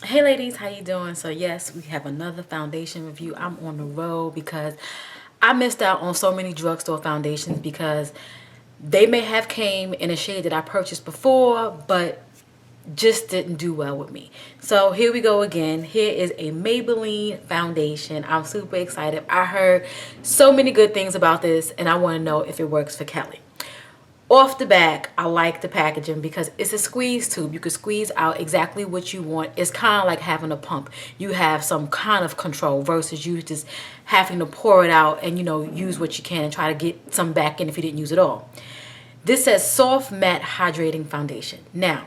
Hey ladies, how you doing? So yes, we have another foundation review. I'm on the road because I missed out on so many drugstore foundations because they may have came in a shade that I purchased before, but just didn't do well with me. So here we go again. Here is a Maybelline foundation. I'm super excited. I heard so many good things about this and I want to know if it works for Kelly. Off the back, I like the packaging because it's a squeeze tube. You can squeeze out exactly what you want. It's kind of like having a pump. You have some kind of control versus you just having to pour it out and, use what you can and try to get some back in if you didn't use it all. This says soft matte hydrating foundation. Now,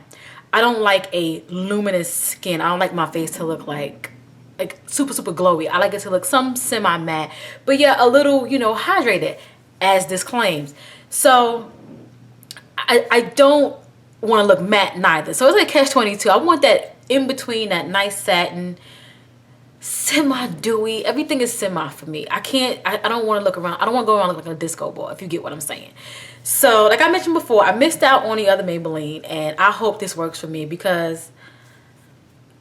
I don't like a luminous skin. I don't like my face to look like super glowy. I like it to look some semi matte, but yeah, a little, hydrated as this claims. So I don't want to look matte neither. So it's like catch-22. I want that in between, that nice satin, semi-dewy. Everything is semi for me. I don't want to look around. I don't want to go around looking like a disco ball, if you get what I'm saying. So like I mentioned before, I missed out on the other Maybelline and I hope this works for me because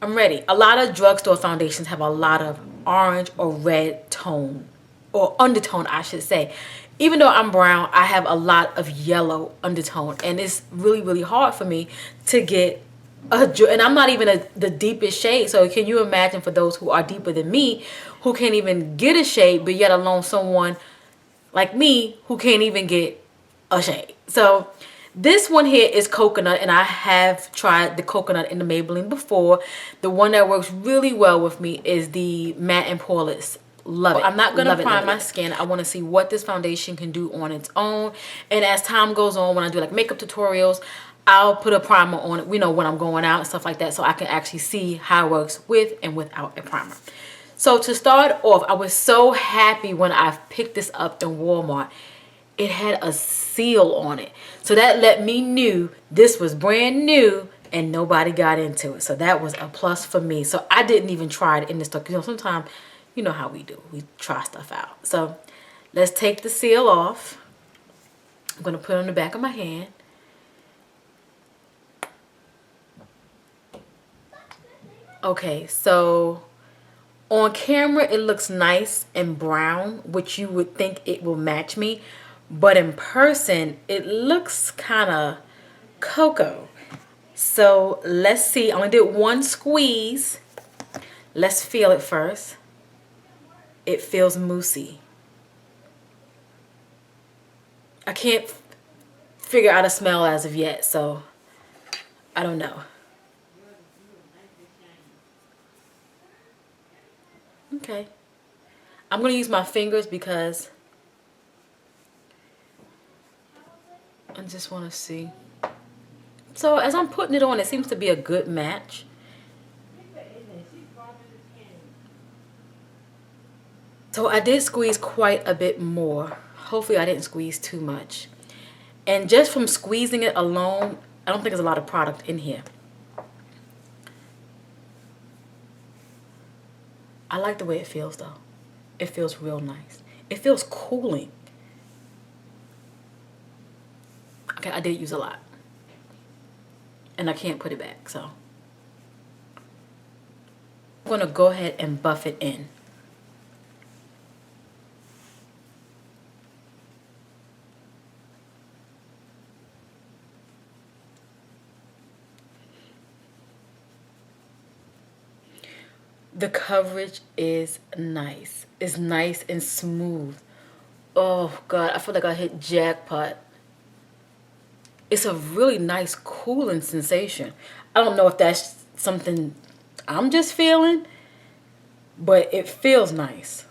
I'm ready. A lot of drugstore foundations have a lot of orange or red tone or undertone, I should say. Even though I'm brown, I have a lot of yellow undertone and it's really hard for me to get and I'm not even the deepest shade. So can you imagine for those who are deeper than me who can't even get a shade, but yet alone someone like me who can't even get a shade. So this one here is coconut and I have tried the coconut in the Maybelline before. The one that works really well with me is the matte and poreless. Love it. I'm not gonna prime my skin. I want to see what this foundation can do on its own, and as time goes on, when I do like makeup tutorials, I'll put a primer on it, when I'm going out and stuff like that, so I can actually see how it works with and without a primer. So to start off, I was so happy when I picked this up in Walmart. It had a seal on it, so that let me knew this was brand new and nobody got into it. So that was a plus for me. So I didn't even try it in the store. Sometimes you know how we do. We try stuff out. So let's take the seal off. I'm going to put it on the back of my hand. Okay, so on camera it looks nice and brown, which you would think it will match me. But in person, it looks kind of cocoa. So let's see. I only did one squeeze. Let's feel it first. It feels moussey. I can't figure out a smell as of yet, so I don't know. Okay. I'm going to use my fingers because I just want to see. So as I'm putting it on, it seems to be a good match. So I did squeeze quite a bit more. Hopefully I didn't squeeze too much. And just from squeezing it alone, I don't think there's a lot of product in here. I like the way it feels though. It feels real nice. It feels cooling. Okay, I did use a lot. And I can't put it back, so. I'm gonna go ahead and buff it in. The coverage is nice. It's nice and smooth. Oh God, I feel like I hit jackpot. It's a really nice cooling sensation. I don't know if that's something I'm just feeling, but it feels nice.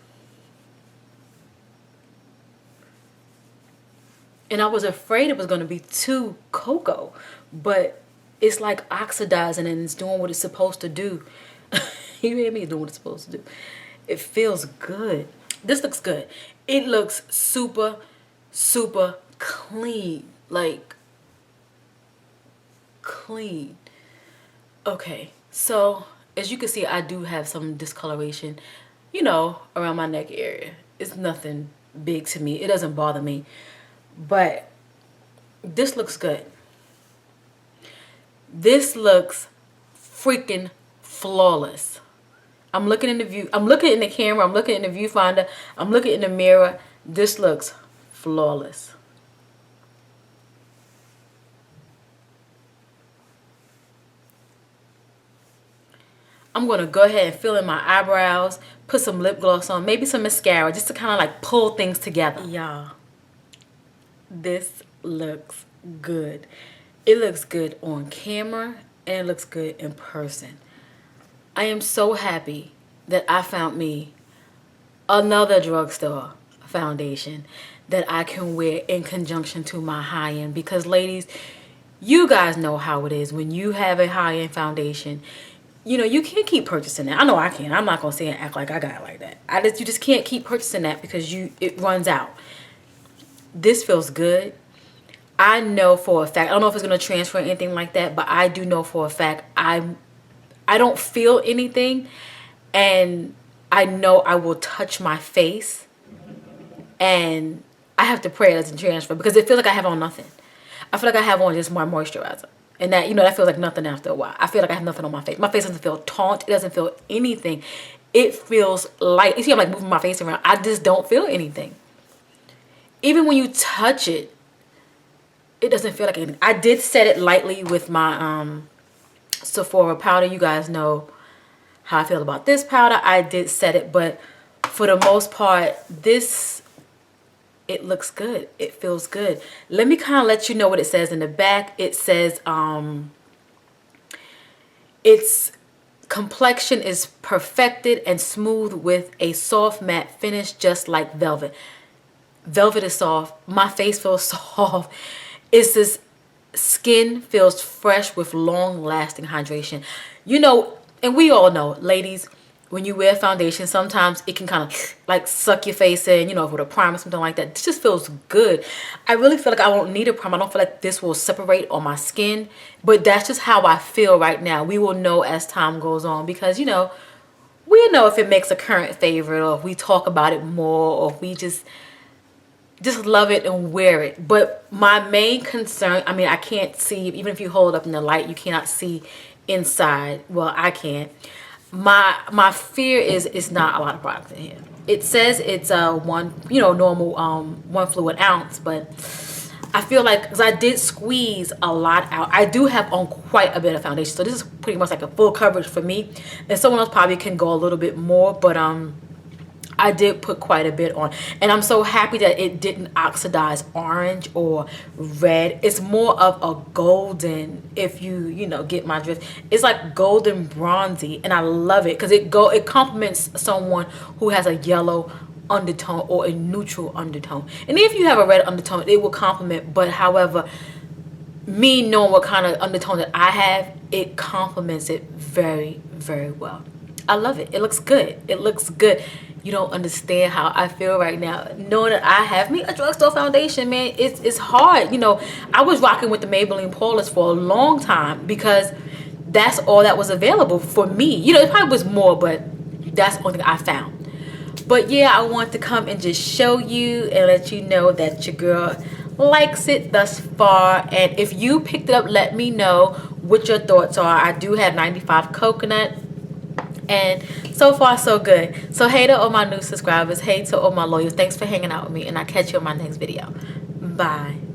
And I was afraid it was going to be too cocoa, but it's like oxidizing and it's doing what it's supposed to do. You hear me? It's doing what it's supposed to do. It feels good. This looks good. It looks super clean. Like, clean. Okay, so as you can see, I do have some discoloration, around my neck area. It's nothing big to me. It doesn't bother me. But this looks good. This looks freaking flawless. I'm looking in the view. I'm looking in the camera. I'm looking in the viewfinder. I'm looking in the mirror. This looks flawless. I'm going to go ahead and fill in my eyebrows, put some lip gloss on, maybe some mascara, just to kind of like pull things together. Y'all, this looks good. It looks good on camera and it looks good in person. I am so happy that I found me another drugstore foundation that I can wear in conjunction to my high-end, because ladies, you guys know how it is when you have a high-end foundation. You know, you can't keep purchasing that. I know I can. I'm not gonna say and act like I got it like that. You just can't keep purchasing that because it runs out. This feels good. I know for a fact, I don't know if it's gonna transfer or anything like that, but I do know for a fact I don't feel anything, and I know I will touch my face, and I have to pray it doesn't transfer, because it feels like I have on nothing. I feel like I have on just my moisturizer. And that, you know, that feels like nothing after a while. I feel like I have nothing on my face. My face doesn't feel taut. It doesn't feel anything. It feels light. You see, I'm like moving my face around. I just don't feel anything. Even when you touch it, it doesn't feel like anything. I did set it lightly with my Sephora powder. You guys know how I feel about this powder. I did set it, but for the most part, it looks good. It feels good. Let me kind of let you know what it says in the back. It says its complexion is perfected and smooth with a soft matte finish, just like velvet. Velvet is soft. My face feels soft. It's this skin feels fresh with long lasting hydration. You know, and we all know, ladies, when you wear foundation, sometimes it can kind of like suck your face in, you know, with a primer or something like that. This just feels good. I really feel like I won't need a primer. I don't feel like this will separate on my skin, but that's just how I feel right now. We will know as time goes on, because, you know, we know if it makes a current favorite, or if we talk about it more, or if we just love it and wear it. But my main concern, I mean, I can't see, even if you hold it up in the light, you cannot see inside. Well, I can't. My fear is it's not a lot of product in here. It says it's one, you know, normal 1 fluid ounce, but I feel like, because I did squeeze a lot out, I do have on quite a bit of foundation, so this is pretty much like a full coverage for me, and someone else probably can go a little bit more, but I did put quite a bit on, and I'm so happy that it didn't oxidize orange or red. It's more of a golden, if you know, get my drift. It's like golden bronzy, and I love it because it complements someone who has a yellow undertone or a neutral undertone. And if you have a red undertone, it will complement, but however, me knowing what kind of undertone that I have, it complements it very, very well. I love it. It looks good. It looks good. You don't understand how I feel right now, knowing that I have me a drugstore foundation, man. It's hard. You know, I was rocking with the Maybelline Poreless for a long time because that's all that was available for me. You know, it probably was more, but that's the only thing I found. But yeah, I want to come and just show you and let you know that your girl likes it thus far. And if you picked it up, let me know what your thoughts are. I do have 95 coconut, and so far so good. So hey to all my new subscribers, hey to all my loyals, thanks for hanging out with me, and I'll catch you in my next video. Bye.